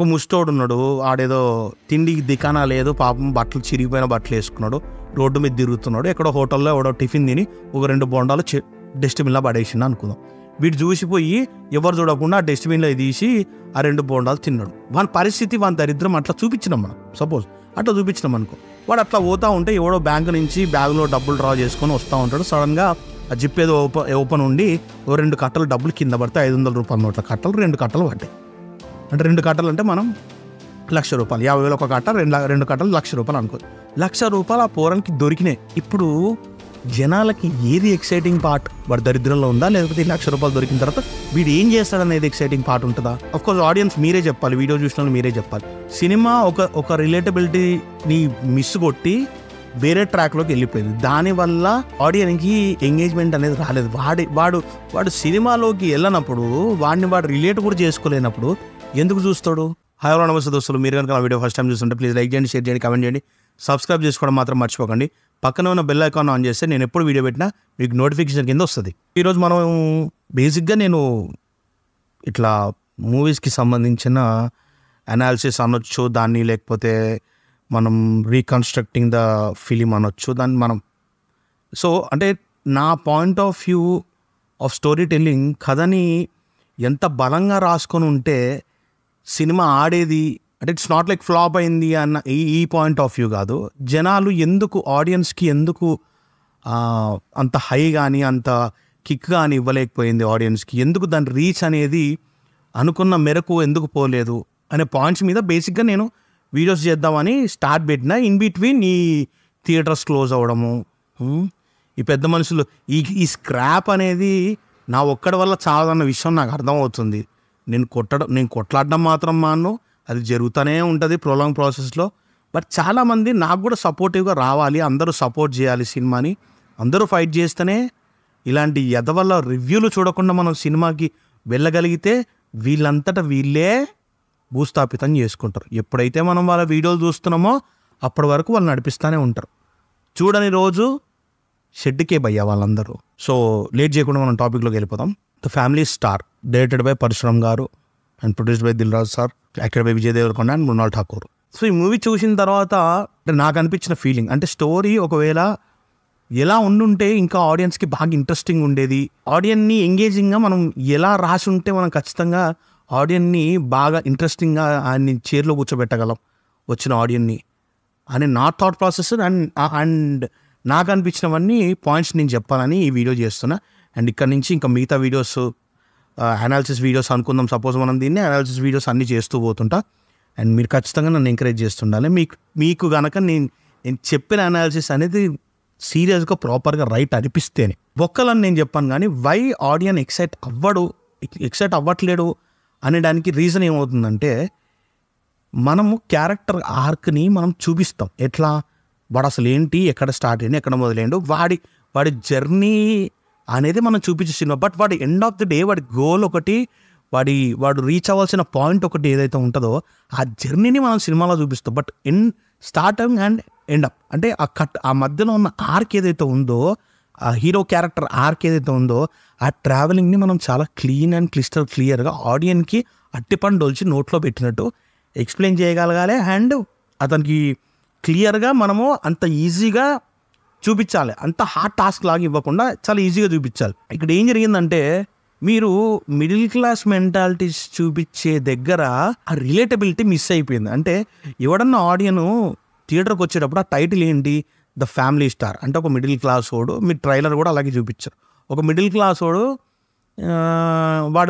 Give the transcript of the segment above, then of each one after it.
ఒక ముష్టోడు ఉన్నాడు, ఆడేదో తిండికి దికానా లేదు పాపం, బట్టలు చిరిగిపోయిన బట్టలు వేసుకున్నాడు, రోడ్డు మీద తిరుగుతున్నాడు. ఎక్కడో హోటల్లో ఎవడో టిఫిన్ తిని ఒక 2 బోండాలు డస్ట్బిన్లో పడేసిండు అనుకుందాం. వీడు చూసిపోయి ఎవరు చూడకుండా ఆ డస్ట్బిన్లో తీసి ఆ 2 బోండాలు తిన్నాడు. వాని పరిస్థితి, వాని దరిద్రం అట్లా చూపించినాం మనం. సపోజ్ అట్లా చూపించినాం అనుకో, వాడు అట్లా పోతా ఉంటే ఎవడో బ్యాంకు నుంచి బ్యాగ్లో డబ్బులు డ్రా చేసుకొని వస్తూ ఉంటాడు. సడన్గా ఆ జిప్ ఏదో ఓపెన్ ఉండి ఓ 2 కట్టలు డబ్బులు కింద పడితే 500 రూపాయల నోట్ల కట్టలు 2 కట్టలు పడ్డాయి. అంటే 2 కట్టలు అంటే మనం ₹1,00,000, 50,000 ఒక కట్ట, 2 కట్టలు ₹1,00,000 అనుకో. ₹1,00,000 ఆ పోరానికి దొరికినాయి. ఇప్పుడు జనాలకి ఏది ఎక్సైటింగ్ పార్ట్? వాడు దరిద్రంలో ఉందా, లేకపోతే ₹1,00,000 దొరికిన తర్వాత వీడు ఏం చేస్తాడనేది ఎక్సైటింగ్ పార్ట్ ఉంటుందా? అఫ్కోర్స్ ఆడియన్స్ మీరే చెప్పాలి, వీడియో చూసిన మీరే చెప్పాలి. సినిమా ఒక రిలేటబిలిటీని మిస్ కొట్టి వేరే ట్రాక్లోకి వెళ్ళిపోయింది. దానివల్ల ఆడియన్కి ఎంగేజ్మెంట్ అనేది రాలేదు. వాడు సినిమాలోకి వెళ్ళినప్పుడు వాడు రిలేట్ కూడా చేసుకోలేనప్పుడు ఎందుకు చూస్తాడు? హాయ్ నమస్తే దోస్తులు, మీరు కనుక ఆ వీడియో ఫస్ట్ టైం చూస్తుంటే ప్లీజ్ లైక్ చేయండి, షేర్ చేయండి, కామెంట్ చేయండి, సబ్స్క్రైబ్ చేసుకోవడం మాత్రం మర్చిపోకండి. పక్కన ఉన్న బెల్ ఐకాన్ ఆన్ చేస్తే నేను ఎప్పుడు వీడియో పెట్టినా మీకు నోటిఫికేషన్ కింద వస్తుంది. ఈరోజు మనం బేసిక్గా నేను ఇట్లా మూవీస్కి సంబంధించిన అనాలిసిస్ అనొచ్చు దాన్ని, లేకపోతే మనం రీకన్స్ట్రక్టింగ్ ద ఫిలిం అనొచ్చు దాన్ని మనం. సో అంటే నా point of view of story telling, కథని ఎంత బలంగా రాసుకొని ఉంటే సినిమా ఆడేది, అంటే ఇట్స్ నాట్ లైక్ ఫ్లాప్ అయింది అన్న ఈ పాయింట్ ఆఫ్ వ్యూ కాదు. జనాలు ఎందుకు, ఆడియన్స్కి ఎందుకు అంత హై కానీ అంత కిక్ కానీ ఇవ్వలేకపోయింది ఆడియన్స్కి, ఎందుకు దాని రీచ్ అనేది అనుకున్న మేరకు ఎందుకు పోలేదు అనే పాయింట్స్ మీద బేసిక్గా నేను వీడియోస్ చేద్దామని స్టార్ట్ పెట్టిన. ఇన్ బిట్వీన్ ఈ థియేటర్స్ క్లోజ్ అవ్వడము, ఈ పెద్ద మనుషులు, ఈ స్క్రాప్ అనేది నా ఒక్కడి వల్ల చాలదన్న విషయం నాకు అర్థమవుతుంది. నేను కొట్లాడడం మాత్రం మాను, అది జరుగుతూనే ఉంటుంది ప్రొలాంగ్ ప్రాసెస్లో. బట్ చాలామంది నాకు కూడా సపోర్టివ్గా రావాలి, అందరూ సపోర్ట్ చేయాలి సినిమాని, అందరూ ఫైట్ చేస్తేనే ఇలాంటి ఎదవల్ల రివ్యూలు చూడకుండా మనం సినిమాకి వెళ్ళగలిగితే వీళ్ళంతటా వీళ్ళే భూస్థాపితం చేసుకుంటారు. ఎప్పుడైతే మనం వాళ్ళ వీడియోలు చూస్తున్నామో అప్పటి వరకు వాళ్ళు నడిపిస్తూనే ఉంటారు. చూడని రోజు షెడ్కే భయ్యా వాళ్ళందరూ. సో లేట్ చేయకుండా మనం టాపిక్లోకి వెళ్ళిపోతాం. The family star, directed by Parasuram గారు and produced by Dil Raju sir, acted by Vijay Deverakonda and Mrunal Thakur. So ఈ మూవీ చూసిన తర్వాత నాకు అనిపించిన ఫీలింగ్ అంటే, స్టోరీ ఒకవేళ ఎలా ఉండుంటే ఇంకా ఆడియన్స్కి బాగా ఇంట్రెస్టింగ్ ఉండేది, ఆడియన్ని ఎంగేజింగ్గా మనం ఎలా రాసి ఉంటే మనం ఖచ్చితంగా ఆడియన్ని బాగా ఇంట్రెస్టింగ్గా ఆయన్ని చైర్లో కూర్చోబెట్టగలం వచ్చిన ఆడియన్ని అని నా థాట్ ప్రాసెస్. అండ్ నాకు అనిపించినవన్నీ పాయింట్స్ నేను చెప్పాలని ఈ వీడియో చేస్తున్నా. అండ్ ఇక్కడ నుంచి ఇంకా మిగతా వీడియోస్ అనాలిసిస్ వీడియోస్ అనుకుందాం. సపోజ్ మనం దీన్ని అనాలిసిస్ వీడియోస్ అన్నీ చేస్తూ పోతుంటా. అండ్ మీరు ఖచ్చితంగా నన్ను ఎంకరేజ్ చేస్తుండాలి. మీకు కనుక నేను చెప్పిన అనాలిసిస్ అనేది సీరియస్గా ప్రాపర్గా రైట్ అనిపిస్తేనే ఒక్కలని నేను చెప్పాను. కానీ వై ఆడియన్ ఎక్సైట్ అవ్వట్లేడు అనేదానికి రీజన్ ఏమవుతుందంటే, మనము క్యారెక్టర్ ఆర్క్ని మనం చూపిస్తాం. ఎట్లా, వాడు అసలు ఏంటి, ఎక్కడ స్టార్ట్ అయ్యింది, ఎక్కడ మొదలైండు, వాడి జర్నీ అనేది మనం చూపించే సినిమా. బట్ వాడి ఎండ్ ఆఫ్ ది డే వాడి గోల్ ఒకటి, వాడు రీచ్ అవ్వాల్సిన పాయింట్ ఒకటి ఏదైతే ఉంటుందో ఆ జర్నీని మనం సినిమాలో చూపిస్తాం. But starting and end up అంటే ఆ మధ్యలో ఉన్న ఆర్క్ ఏదైతే ఉందో, ఆ హీరో క్యారెక్టర్ ఆర్క్ ఏదైతే ఉందో, ఆ ట్రావెలింగ్ని మనం చాలా క్లీన్ అండ్ క్లియర్గా ఆడియన్కి అట్టిపండు డొల్చి నోట్లో పెట్టినట్టు ఎక్స్ప్లెయిన్ చేయగలగాలి. అండ్ అతనికి క్లియర్గా మనము అంత ఈజీగా చూపించాలి, అంత హార్డ్ టాస్క్ లాగా ఇవ్వకుండా చాలా ఈజీగా చూపించాలి. ఇక్కడ ఏం జరిగిందంటే, మీరు మిడిల్ క్లాస్ మెంటాలిటీస్ చూపించే దగ్గర ఆ రిలేటబిలిటీ మిస్ అయిపోయింది. అంటే ఎవడన్నా ఆడియన్ థియేటర్కి వచ్చేటప్పుడు ఆ టైటిల్ ఏంటి, ద ఫ్యామిలీ స్టార్ అంటే ఒక మిడిల్ క్లాస్ వాడు, మీరు ట్రైలర్ కూడా అలాగే చూపించారు. ఒక మిడిల్ క్లాస్ వాడు,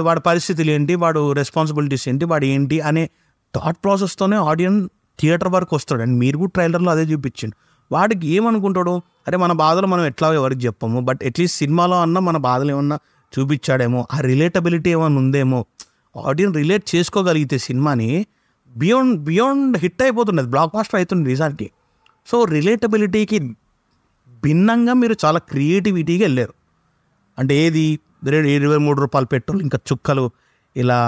వాడి పరిస్థితులు ఏంటి, వాడు రెస్పాన్సిబిలిటీస్ ఏంటి, వాడు ఏంటి అనే థాట్ ప్రాసెస్తోనే ఆడియన్ థియేటర్ వరకు వస్తాడు. అండ్ మీరు కూడా ట్రైలర్లో అదే చూపించండి. వాడికి ఏమనుకుంటాడు, అరే మన బాధలు మనం ఎట్లా ఎవరికి చెప్పము, బట్ అట్లీస్ట్ సినిమాలో అన్న మన బాధలు ఏమన్నా చూపించాడేమో, ఆ రిలేటబిలిటీ ఏమన్నా ఉందేమో, ఆడియన్ రిలేట్ చేసుకోగలిగితే సినిమాని బియాండ్ హిట్ అయిపోతున్నది, బ్లాక్ బాస్టర్ అవుతుంది నిజానికి. సో రిలేటబిలిటీకి భిన్నంగా మీరు చాలా క్రియేటివిటీగా వెళ్ళారు. అంటే ఏది, 23 రూపాయలు పెట్రోల్ ఇంకా చుక్కలు ఇలా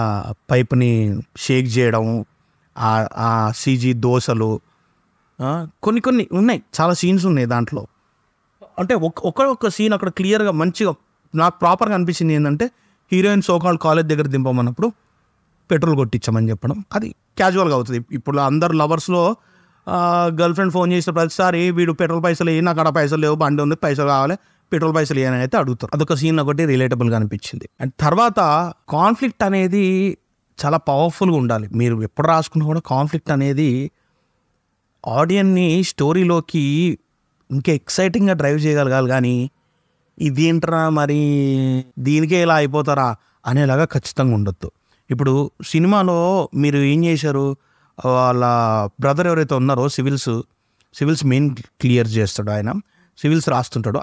పైప్ని షేక్ చేయడం, ఆ సీజీ దోశలు, కొన్ని ఉన్నాయి, చాలా సీన్స్ ఉన్నాయి దాంట్లో. అంటే ఒక్క సీన్ అక్కడ క్లియర్గా మంచిగా నాకు ప్రాపర్గా అనిపించింది ఏంటంటే, హీరోయిన్ సోకాల్ కాలేజ్ దగ్గర దింపమన్నప్పుడు పెట్రోల్ కొట్టించామని చెప్పడం, అది క్యాజువల్గా అవుతుంది. ఇప్పుడు అందరు లవర్స్లో గర్ల్ ఫ్రెండ్ ఫోన్ చేసిన ప్రతిసారి వీడు పెట్రోల్ పైసలు ఏ, నాకు అక్కడ పైసలు లేవు, బండి ఉంది, పైసలు కావాలి, పెట్రోల్ పైసలు అని అయితే అడుగుతారు. అదొక సీన్ ఒకటి రిలేటబుల్గా అనిపించింది. అండ్ తర్వాత కాన్ఫ్లిక్ట్ అనేది చాలా పవర్ఫుల్గా ఉండాలి. మీరు ఎప్పుడు రాసుకున్నా కూడా కాన్ఫ్లిక్ట్ అనేది ఆడియన్ని స్టోరీలోకి ఇంకా ఎక్సైటింగ్గా డ్రైవ్ చేయగలగాలి. కానీ ఇదేంట్రా మరి దీనికే ఇలా అయిపోతారా అనేలాగా ఖచ్చితంగా ఉండొద్దు. ఇప్పుడు సినిమాలో మీరు ఏం చేశారు, వాళ్ళ బ్రదర్ ఎవరైతే ఉన్నారో సివిల్స్ మెయిన్ క్లియర్ చేస్తాడు, ఆయన సివిల్స్ రాస్తుంటాడు.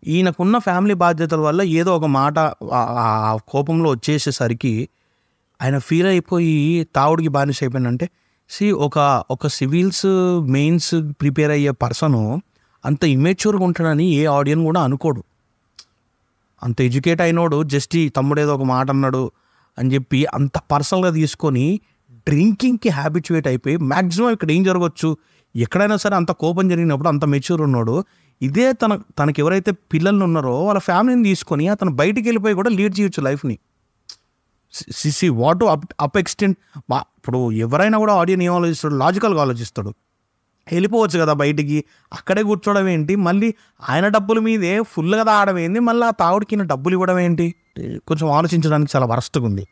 ఈయనకున్న ఫ్యామిలీ బాధ్యతల వల్ల ఏదో ఒక మాట ఆ కోపంలో వచ్చేసేసరికి ఆయన ఫీల్ అయిపోయి తావుడికి బానిస అయిపోయిందంటే, ఒక సివిల్స్ మెయిన్స్ ప్రిపేర్ అయ్యే పర్సను అంత ఇమ్మెచ్యూర్గా ఉంటాడని ఏ ఆడియన్ కూడా అనుకోడు. అంత ఎడ్యుకేట్ అయినోడు జస్ట్ ఈ తమ్ముడు ఏదో ఒక మాట అన్నాడు అని చెప్పి అంత పర్సనల్గా తీసుకొని డ్రింకింగ్కి హ్యాబిచువేట్ అయిపోయి మ్యాక్సిమం ఇక్కడ ఏం జరగవచ్చు, ఎక్కడైనా సరే అంత కోపం జరిగినప్పుడు అంత మెచ్యూర్ ఉన్నాడు. ఇదే తనకి ఎవరైతే పిల్లలు ఉన్నారో వాళ్ళ ఫ్యామిలీని తీసుకొని అతను బయటికి వెళ్ళిపోయి కూడా లీడ్ చేయొచ్చు లైఫ్ని. What up extent. ఇప్పుడు ఎవరైనా కూడా ఆడియన్ ఏం ఆలోచిస్తాడు, లాజికల్గా ఆలోచిస్తాడు. వెళ్ళిపోవచ్చు కదా బయటికి, అక్కడే కూర్చోవడం ఏంటి, మళ్ళీ ఆయన డబ్బుల మీదే ఫుల్గా తాగడం ఏంటి, మళ్ళీ ఆ తాగుడికి డబ్బులు ఇవ్వడం ఏంటి, కొంచెం ఆలోచించడానికి చాలా వరస్ట్గా ఉంది.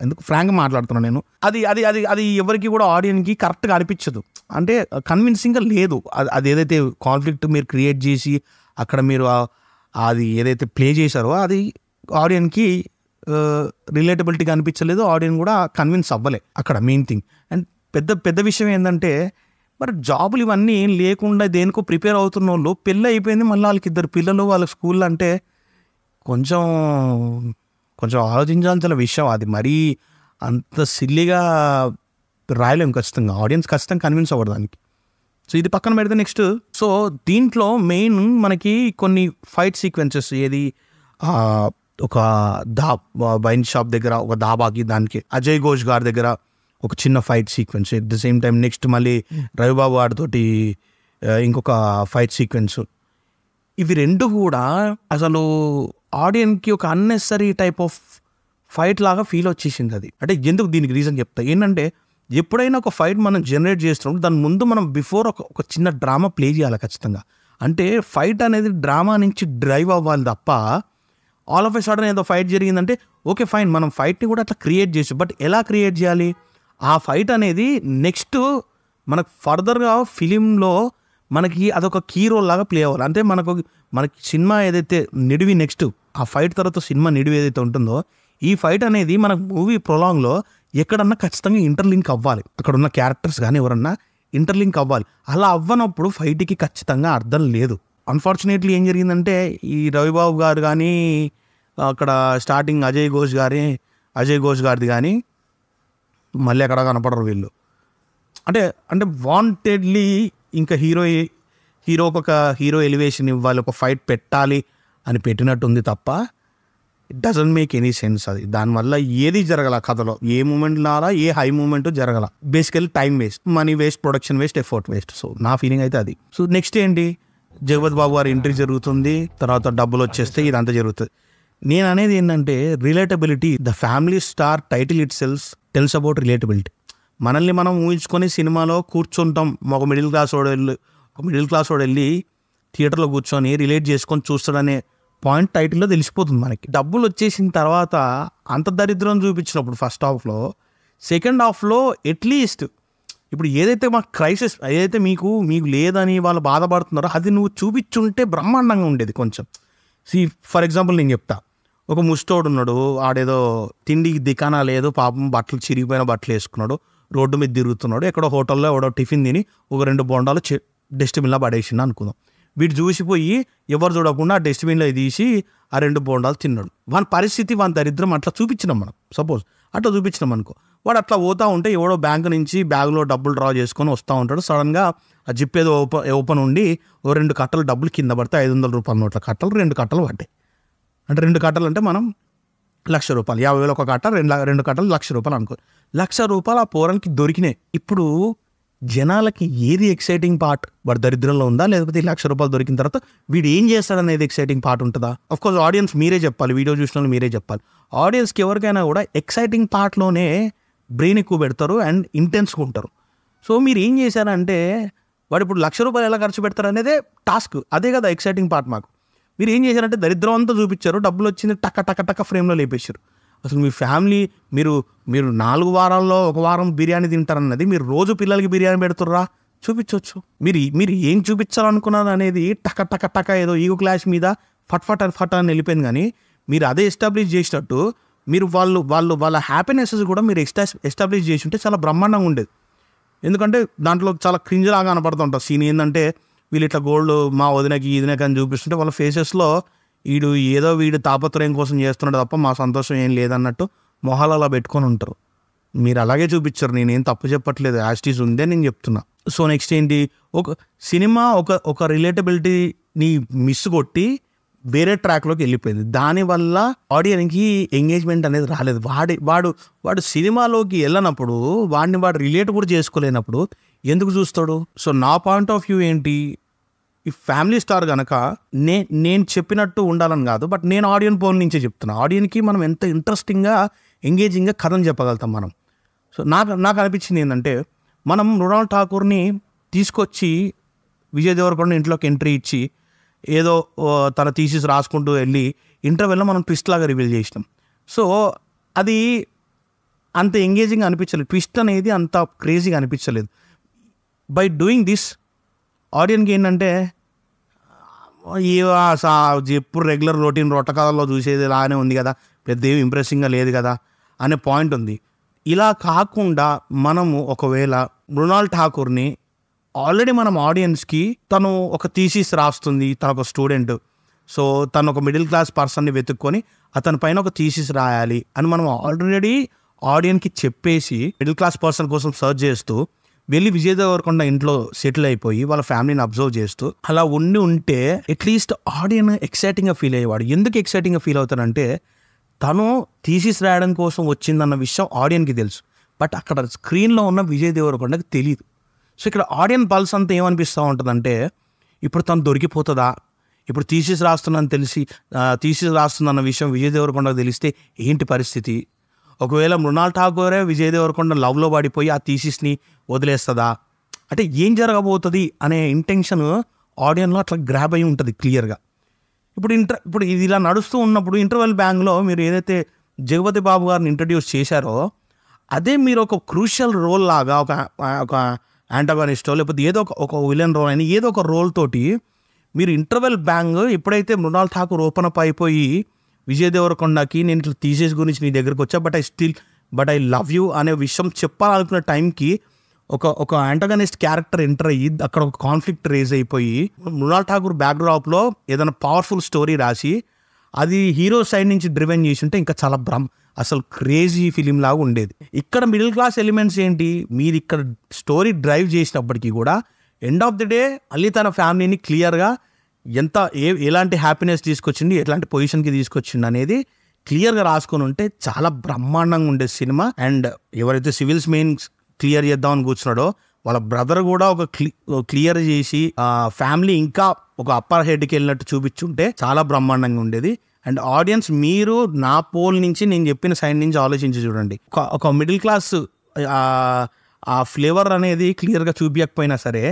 ఎందుకు ఫ్రాంక్గా మాట్లాడుతున్నాను నేను. అది అది అది అది ఎవరికి కూడా ఆడియన్కి కరెక్ట్గా అనిపించదు, అంటే కన్విన్సింగ్గా లేదు. అది ఏదైతే కాన్ఫ్లిక్ట్ మీరు క్రియేట్ చేసి అక్కడ మీరు అది ఏదైతే ప్లే చేశారో అది ఆడియన్కి రిలేటబిలిటీగా అనిపించలేదు, ఆడియన్ కూడా కన్విన్స్ అవ్వలే అక్కడ మెయిన్ థింగ్. అండ్ పెద్ద విషయం ఏంటంటే, మరి జాబులు ఇవన్నీ ఏం లేకుండా దేనికో ప్రిపేర్ అవుతున్న వాళ్ళు పెళ్ళి అయిపోయింది, మళ్ళీ వాళ్ళకి 2 పిల్లలు, వాళ్ళ స్కూల్ అంటే కొంచెం ఆలోచించాల్సిన విషయం. అది మరీ అంత సిల్లీగా రాయలేము ఖచ్చితంగా, ఆడియన్స్ ఖచ్చితంగా కన్విన్స్ అవ్వదు దానికి. సో ఇది పక్కన పెడితే నెక్స్ట్, సో దీంట్లో మెయిన్ మనకి కొన్ని ఫైట్ సీక్వెన్సెస్, ఏది ఒక వైన్ షాప్ దగ్గర ఒక దాబాకి దానికి అజయ్ ఘోష్ గారి దగ్గర ఒక చిన్న fight sequence, at the same time next మళ్ళీ రవిబాబు గారితోటి ఇంకొక ఫైట్ సీక్వెన్స్. ఇవి రెండు కూడా అసలు ఆడియన్కి ఒక అన్నెసరీ టైప్ ఆఫ్ ఫైట్ లాగా ఫీల్ వచ్చేసింది. అది అంటే ఎందుకు దీనికి రీజన్ చెప్తా ఏంటంటే, ఎప్పుడైనా ఒక ఫైట్ మనం జనరేట్ చేస్తున్నప్పుడు దాని ముందు మనం బిఫోర్ ఒక చిన్న డ్రామా ప్లే చేయాలి ఖచ్చితంగా. అంటే ఫైట్ అనేది డ్రామా నుంచి డ్రైవ్ అవ్వాలి తప్ప ఆల్ ఆఫ్ ఎ సడన్ ఏదో ఫైట్ జరిగిందంటే ఓకే ఫైన్, మనం ఫైట్ని కూడా అట్లా క్రియేట్ చేసి, బట్ ఎలా క్రియేట్ చేయాలి, ఆ ఫైట్ అనేది నెక్స్ట్ మనకు ఫర్దర్గా ఫిలింలో మనకి అదొక కీ రోల్ లాగా ప్లే అవ్వాలి. అంటే మనకి సినిమా ఏదైతే నిడివి నెక్స్ట్ ఆ ఫైట్ తర్వాత సినిమా నిడివి ఏదైతే ఉంటుందో, ఈ ఫైట్ అనేది మనకు మూవీ ప్రొలాంగ్లో ఎక్కడన్నా ఖచ్చితంగా ఇంటర్లింక్ అవ్వాలి, అక్కడ ఉన్న క్యారెక్టర్స్ కానీ ఎవరన్నా ఇంటర్లింక్ అవ్వాలి. అలా అవ్వనప్పుడు ఫైట్కి ఖచ్చితంగా అర్థం లేదు. అన్ఫార్చునేట్లీ ఏం జరిగిందంటే, ఈ రవిబాబు గారు కానీ అక్కడ స్టార్టింగ్ అజయ్ ఘోష్ గారిది కానీ మళ్ళీ అక్కడ కనపడరు వీళ్ళు. అంటే వాంటెడ్లీ ఇంకా హీరోకి ఒక హీరో ఎలివేషన్ ఇవ్వాలి, ఒక ఫైట్ పెట్టాలి అని పెట్టినట్టుంది తప్ప it doesn't make any sense. అది దానివల్ల ఏది జరగల కథలో, ఏ మూమెంట్ లాగా ఏ హై మూమెంట్ జరగల. Basically time waste, money waste, production waste, effort waste. So నా ఫీలింగ్ అయితే అది. సో నెక్స్ట్ ఏంటి, జగపతి బాబు గారి ఎంట్రీ జరుగుతుంది, తర్వాత డబ్బులు వచ్చేస్తే ఇదంతా జరుగుతుంది. నేను అనేది ఏంటంటే relatability. The family star title it cells tells about relatability. మనల్ని మనం ఊహించుకొని సినిమాలో కూర్చుంటాం, ఒక మిడిల్ క్లాస్ వాడు వెళ్ళి థియేటర్లో కూర్చొని రిలేట్ చేసుకొని చూస్తాడనే పాయింట్ టైటిల్లో తెలిసిపోతుంది మనకి. డబ్బులు వచ్చేసిన తర్వాత అంత దరిద్రం చూపించినప్పుడు ఫస్ట్ హాఫ్లో, సెకండ్ హాఫ్లో అట్లీస్ట్ ఇప్పుడు ఏదైతే మా క్రైసిస్ ఏదైతే మీకు లేదని వాళ్ళు బాధపడుతున్నారో అది నువ్వు చూపించుంటే బ్రహ్మాండంగా ఉండేది కొంచెం. ఫర్ ఎగ్జాంపుల్ నేను చెప్తా, ఒక ముష్టోడు ఉన్నాడు, ఆడేదో తిండికి దికానా లేదు, పాపం బట్టలు చిరిగిపోయిన బట్టలు వేసుకున్నాడు, రోడ్డు మీద తిరుగుతున్నాడు, ఎక్కడో హోటల్లో ఎవడో టిఫిన్ తిని ఒక 2 బొండాలు డస్ట్బిన్లో పడేసిండు అనుకుందాం. వీడు చూసిపోయి ఎవరు చూడకుండా ఆ డస్ట్బిన్లో తీసి ఆ 2 బొండాలు తిన్నాడు. వాని పరిస్థితి, వాని దరిద్రం అట్లా చూపించినాం మనం. సపోజ్ అట్లా చూపించినాం అనుకో, వాడు అట్లా పోతా ఉంటే ఎవడో బ్యాంకు నుంచి బ్యాగ్లో డబ్బులు డ్రా చేసుకొని వస్తూ ఉంటాడు. సడన్గా ఆ జిప్ ఏదో ఓపెన్ ఉండి 2 కట్టలు డబ్బులు కింద పడితే 500 రూపాయల నోట్ల కట్టలు 2 కట్టలు పడ్డాయి. అంటే 2 కట్టలు అంటే మనం ₹1,00,000, 50,000 ఒక కట్ట, 2 కట్టలు ₹1,00,000 అనుకో. ₹1,00,000 ఆ పోరానికి దొరికినాయి. ఇప్పుడు జనాలకి ఏది ఎక్సైటింగ్ పార్ట్, వాడు దరిద్రంలో ఉందా లేకపోతే ₹1,00,000 దొరికిన తర్వాత వీడు ఏం చేస్తాడనేది ఎక్సైటింగ్ పార్ట్ ఉంటుందా? అఫ్కోర్స్ ఆడియన్స్ మీరే చెప్పాలి, వీడియో చూసిన వాళ్ళు మీరే చెప్పాలి. ఆడియన్స్కి ఎవరికైనా కూడా ఎక్సైటింగ్ పార్ట్లోనే బ్రెయిన్ ఎక్కువ పెడతారు అండ్ ఇంటెన్స్గా ఉంటారు. సో మీరు ఏం చేశారంటే వాడు ఇప్పుడు ₹1,00,000 ఎలా ఖర్చు పెడతారు అనేదే టాస్క్, అదే కదా ఎక్సైటింగ్ పార్ట్ మాకు. మీరు ఏం చేశారంటే దరిద్రం అంతా చూపించారు, డబ్బులు వచ్చింది టక్క టక్క టక్క ఫ్రేమ్లో లేపేశారు. అసలు మీ ఫ్యామిలీ మీరు 4 వారాల్లో 1 వారం బిర్యానీ తింటారన్నది మీరు రోజు పిల్లలకి బిర్యానీ పెడుతుర్రా చూపించవచ్చు. మీరు ఏం చూపించాలనుకున్నారు అనేది టక్క టక్క టక్క ఏదో ఈగో క్లాష్ మీద ఫట్ అని వెళ్ళిపోయింది. కానీ మీరు అదే ఎస్టాబ్లిష్ చేసినట్టు మీరు వాళ్ళ హ్యాపీనెసెస్ కూడా మీరు ఎస్టాబ్లిష్ చేసి ఉంటే చాలా బ్రహ్మాండంగా ఉండేది. ఎందుకంటే దాంట్లో చాలా క్రింజ్ లాగా కనపడుతుంటారు సీన్. ఏంటంటే వీళ్ళు ఇట్లా గోల్డ్ మా వదినకి ఈదినకి అని చూపిస్తుంటే వాళ్ళ ఫేసెస్లో వీడు తాపత్రయం కోసం చేస్తున్నాడు తప్ప మా సంతోషం ఏం లేదన్నట్టు మొహాలు అలా పెట్టుకొని ఉంటారు. మీరు అలాగే చూపించారు, నేనేం తప్పు చెప్పట్లేదు, యాస్టీస్ ఉందే నేను చెప్తున్నా. సో నెక్స్ట్ ఏంటి, ఒక సినిమా ఒక రిలేటబిలిటీని మిస్ కొట్టి వేరే ట్రాక్లోకి వెళ్ళిపోయింది. దానివల్ల ఆడియన్కి ఎంగేజ్మెంట్ అనేది రాలేదు. వాడు సినిమాలోకి వెళ్ళినప్పుడు వాడు రిలేట్ కూడా చేసుకోలేనప్పుడు ఎందుకు చూస్తాడు? సో నా పాయింట్ ఆఫ్ వ్యూ ఏంటి, ఈ ఫ్యామిలీ స్టార్ కనుక నేను చెప్పినట్టు ఉండాలని కాదు, బట్ నేను ఆడియన్ పోల్ నుంచే చెప్తున్నా. ఆడియన్కి మనం ఎంత ఇంట్రెస్టింగ్గా ఎంగేజింగ్గా కథను చెప్పగలుగుతాం మనం. సో నాకు అనిపించింది ఏంటంటే, మనం మృణాల్ ఠాకూర్ని తీసుకొచ్చి విజయ్ దేవరకొండ ఇంట్లోకి ఎంట్రీ ఇచ్చి ఏదో తన థీసిస్ రాసుకుంటూ వెళ్ళి ఇంటర్వెల్లో మనం ట్విస్ట్ లాగా రివీల్ చేసినాం. సో అది అంత ఎంగేజింగ్ అనిపించలేదు, ట్విస్ట్ అనేది అంత క్రేజీగా అనిపించలేదు. బై డూయింగ్ దిస్ ఆడియన్కి ఏంటంటే ఎప్పుడు రెగ్యులర్ రొటీన్ రొట్టకథల్లో చూసేది లానే ఉంది కదా, పెద్ద ఏమి ఇంప్రెసింగ్గా లేదు కదా అనే పాయింట్ ఉంది. ఇలా కాకుండా మనము ఒకవేళ మృణాల్ ఠాకూర్ని ఆల్రెడీ మనం ఆడియన్స్కి తను ఒక థీసిస్ రాస్తుంది, తను ఒక స్టూడెంట్, సో తను ఒక మిడిల్ క్లాస్ పర్సన్ని వెతుక్కొని అతని పైన ఒక థీసిస్ రాయాలి అని మనం ఆల్రెడీ ఆడియన్కి చెప్పేసి మిడిల్ క్లాస్ పర్సన్ కోసం సర్చ్ చేస్తూ వెళ్ళి విజయ్ దేవరకొండ ఇంట్లో సెటిల్ అయిపోయి వాళ్ళ ఫ్యామిలీని అబ్జర్వ్ చేస్తూ అలా ఉంటే అట్లీస్ట్ ఆడియన్ ఎక్సైటింగ్గా ఫీల్ అయ్యేవాడు. ఎందుకు ఎక్సైటింగ్గా ఫీల్ అవుతాడంటే తను థీసిస్ రాయడం కోసం వచ్చిందన్న విషయం ఆడియన్కి తెలుసు, బట్ అక్కడ స్క్రీన్లో ఉన్న విజయ్ దేవరకొండకి తెలియదు. సో ఇక్కడ ఆడియన్ పల్స్ అంతా ఏమనిపిస్తూ ఉంటుందంటే, ఇప్పుడు తను దొరికిపోతుందా, ఇప్పుడు థీసిస్ రాస్తుందన్న విషయం విజయ్ దేవరకొండకు తెలిస్తే ఏంటి పరిస్థితి, ఒకవేళ మృణాల్ ఠాకూరే విజయ్ దేవరకొండ లవ్లో పడిపోయి ఆ థీసిస్ని వదిలేస్తుందా, అంటే ఏం జరగబోతుంది అనే ఇంటెన్షన్ ఆడియన్లో అట్లా గ్రాబ్ అయి ఉంటుంది క్లియర్గా. ఇప్పుడు ఇది ఇలా నడుస్తూ ఉన్నప్పుడు ఇంటర్వెల్ బ్యాంగ్లో మీరు ఏదైతే జగపతి బాబు గారిని ఇంట్రడ్యూస్ చేశారో అదే మీరు ఒక క్రూషియల్ రోల్ లాగా ఒక యాంటాగనిస్టో లేకపోతే ఏదో ఒక విలన్ రోల్ అయినా ఏదో ఒక రోల్ తోటి మీరు ఇంటర్వెల్ బ్యాంగ్ ఎప్పుడైతే మృణాల్ ఠాకూర్ ఓపెన్ అప్ అయిపోయి విజయ్ దేవరకొండకి నేను ఇట్లా థీసిస్ గురించి నీ దగ్గరకు వచ్చా బట్ ఐ లవ్ యూ అనే విషయం చెప్పాలనుకునే టైంకి ఒక యాంటాగనిస్ట్ క్యారెక్టర్ ఎంటర్ అయ్యి అక్కడ ఒక కాన్ఫ్లిక్ట్ రేజ్ అయిపోయి మృణాల్ ఠాకూర్ బ్యాక్డ్రాప్లో ఏదైనా పవర్ఫుల్ స్టోరీ రాసి అది హీరో సైడ్ నుంచి డ్రివెన్ చేసి ఉంటే ఇంకా చాలా అసలు క్రేజీ ఫిలిం లాగా ఉండేది. ఇక్కడ మిడిల్ క్లాస్ ఎలిమెంట్స్ ఏంటి, మీరు ఇక్కడ స్టోరీ డ్రైవ్ చేసినప్పటికీ కూడా ఎండ్ ఆఫ్ ది డే మళ్ళీ తన ఫ్యామిలీని క్లియర్గా ఎలాంటి హ్యాపీనెస్ తీసుకొచ్చింది, ఎలాంటి పొజిషన్కి తీసుకొచ్చింది అనేది క్లియర్గా రాసుకొని ఉంటే చాలా బ్రహ్మాండంగా ఉండేది సినిమా. అండ్ ఎవరైతే సివిల్స్ మెయిన్స్ క్లియర్ చేద్దామని కూర్చున్నాడో వాళ్ళ బ్రదర్ కూడా ఒక క్లియర్ చేసి ఫ్యామిలీ ఇంకా ఒక అప్పర్ హెడ్కి వెళ్ళినట్టు చూపించుంటే చాలా బ్రహ్మాండంగా ఉండేది. అండ్ ఆడియన్స్ మీరు నా పోల్ నుంచి నేను చెప్పిన సైడ్ నుంచి ఆలోచించి చూడండి, ఒక మిడిల్ క్లాస్ ఆ ఫ్లేవర్ అనేది క్లియర్గా చూపించకపోయినా సరే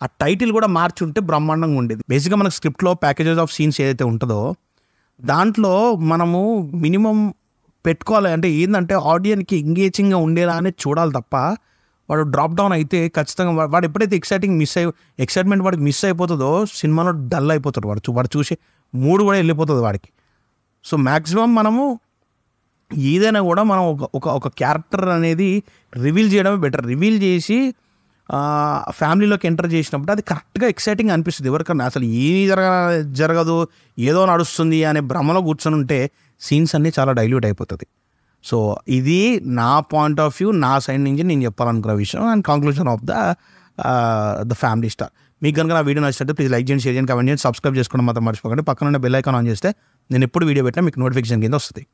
ఆ టైటిల్ కూడా మార్చుంటే బ్రహ్మాండంగా ఉండేది. బేసిక్గా మనకు స్క్రిప్ట్లో ప్యాకేజెస్ ఆఫ్ సీన్స్ ఏదైతే ఉంటుందో దాంట్లో మనము మినిమం పెట్టుకోవాలి. అంటే ఏంటంటే ఆడియన్కి ఎంగేజింగ్గా ఉండేలా అనేది చూడాలి తప్ప వాడు డ్రాప్ డౌన్ అయితే ఖచ్చితంగా వాడు ఎప్పుడైతే ఎక్సైట్మెంట్ వాడికి మిస్ అయిపోతుందో సినిమాలో డల్ అయిపోతాడు, వాడు చూసే మూడు కూడా వెళ్ళిపోతుంది వాడికి. సో మ్యాక్సిమం మనము ఏదైనా కూడా మనం ఒక క్యారెక్టర్ అనేది రివీల్ చేయడమే బెటర్. రివీల్ చేసి ఫ్యామిలీలోకి ఎంటర్ చేసినప్పుడు అది కరెక్ట్గా ఎక్సైటింగ్ అనిపిస్తుంది. ఎవరికన్నా అసలు ఏమీ జరగదు ఏదో నడుస్తుంది అనే భ్రమలో కూర్చొని ఉంటే సీన్స్ అన్నీ చాలా డైల్యూట్ అయిపోతుంది. సో ఇది నా పాయింట్ ఆఫ్ వ్యూ, నా సైడ్ నుంచి నేను చెప్పాలనుకున్న విషయం and conclusion of the family star. మీకు కనుక నా వీడియో నచ్చినట్టు ప్లీజ్ లైక్ చేయండి, షేర్ చేయండి, కమెంట్ చేయండి, సబ్స్క్రైబ్ చేసుకోవడం మాత్రం మర్చిపోకండి. పక్కన ఉన్న బెల్ ఐకాన్ ఆన్ చేస్తే నేను ఎప్పుడు వీడియో పెట్టినా మీకు నోటిఫికేషన్ కింద వస్తుంది.